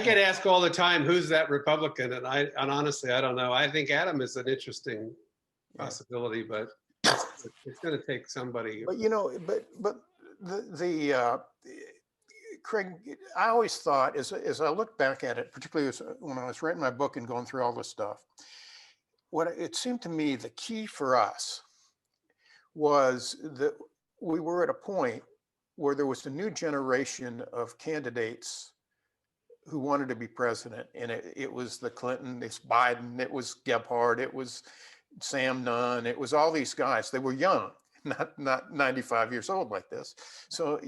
get asked all the time, who's that Republican? And honestly, I don't know. I think Adam is an interesting possibility, but it's going to take somebody. But but the Craig, I always thought as I look back at it, particularly when I was writing my book and going through all this stuff, what it seemed to me the key for us was that we were at a point where there was a new generation of candidates who wanted to be president. And it was the Clinton, it's Biden, it was Gebhardt, it was Sam Nunn, it was all these guys. They were young, not 95 years old like this. So,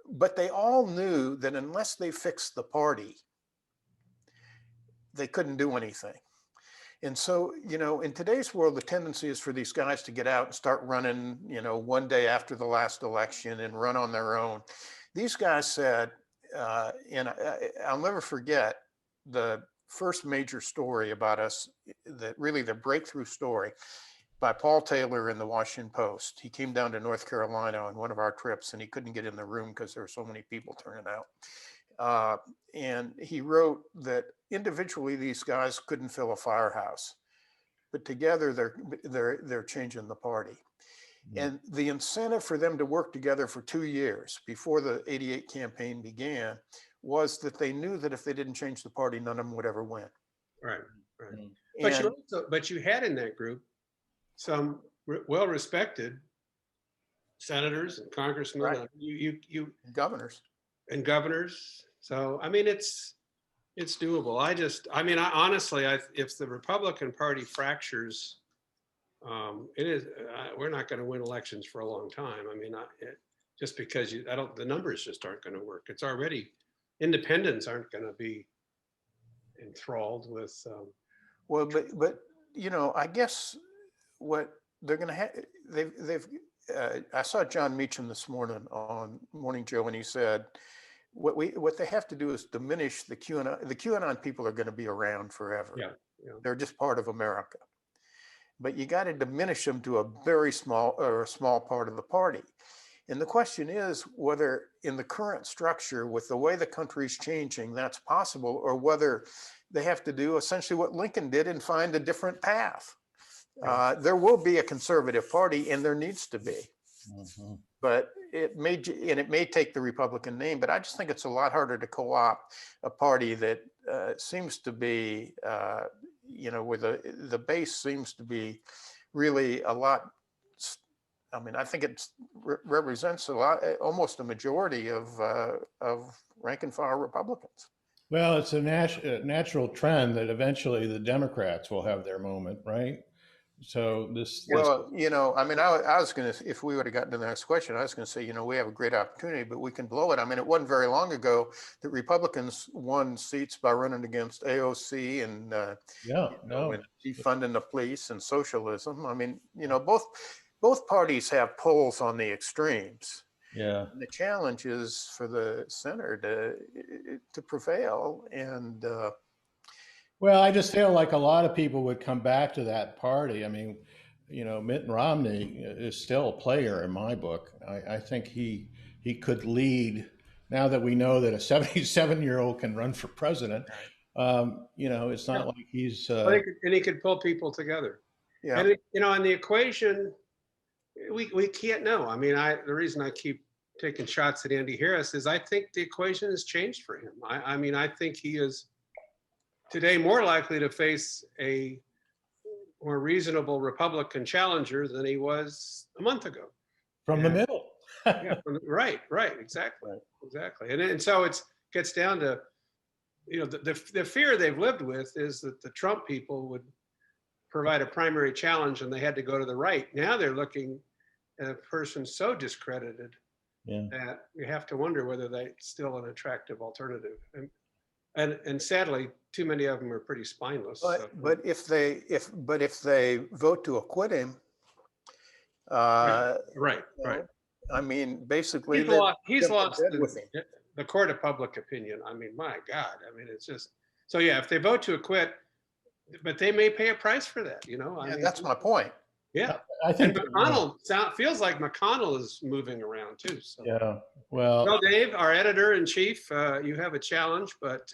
but they all knew that unless they fixed the party, they couldn't do anything. And so, in today's world, the tendency is for these guys to get out and start running, one day after the last election and run on their own. These guys said, and I'll never forget the first major story about us, the breakthrough story by Paul Taylor in the Washington Post. He came down to North Carolina on one of our trips and he couldn't get in the room because there were so many people turning out. And he wrote that individually these guys couldn't fill a firehouse, but together they're changing the party. And the incentive for them to work together for 2 years before the '88 campaign began was that they knew that if they didn't change the party, none of them would ever win. Right. But you had in that group some well-respected senators and congressmen, right. you governors. So I mean, it's doable. Honestly, if the Republican Party fractures, we're not going to win elections for a long time. I mean, just because the numbers just aren't going to work. It's already, independents aren't going to be enthralled with. Well, but I guess what they're going to have, I saw John Meacham this morning on Morning Joe, and he said, what they have to do is diminish the QAnon. The QAnon people are going to be around forever. Yeah. They're just part of America. But you got to diminish them to a very small part of the party. And the question is whether in the current structure, with the way the country's changing, that's possible, or whether they have to do essentially what Lincoln did and find a different path. There will be a conservative party, and there needs to be. Mm-hmm. But it may take the Republican name, but I just think it's a lot harder to co-opt a party that seems to be, where the base seems to be really a lot. I mean, I think it represents a lot, almost a majority of rank and file Republicans. Well, it's a natural trend that eventually the Democrats will have their moment, right? So well, I mean, I was going to, if we would have gotten to the next question, I was going to say, we have a great opportunity, but we can blow it. I mean, it wasn't very long ago that Republicans won seats by running against AOC and and defunding the police and socialism. I mean, both parties have polls on the extremes. Yeah. And the challenge is for the center to prevail. And well, I just feel like a lot of people would come back to that party. I mean, Mitt Romney is still a player in my book. I think he could lead now that we know that a 77-year-old can run for president. It's not like he's. And he could pull people together. Yeah. And on the equation, we can't know. I mean, the reason I keep taking shots at Andy Harris is I think the equation has changed for him. I mean, I think he is today more likely to face a more reasonable Republican challenger than he was a month ago. From the middle. Right, exactly. And so it gets down to, the fear they've lived with is that the Trump people would provide a primary challenge and they had to go to the right. Now they're looking at a person so discredited that you have to wonder whether they're still an attractive alternative. And sadly, too many of them are pretty spineless. But if they vote to acquit him, right. I mean, basically, he's lost the court of public opinion. I mean, my God. I mean, it's just if they vote to acquit, but they may pay a price for that. I mean, that's my point. Yeah. I And think, feels like McConnell is moving around too. So. yeah, well. Well, Dave, our editor in chief, you have a challenge, but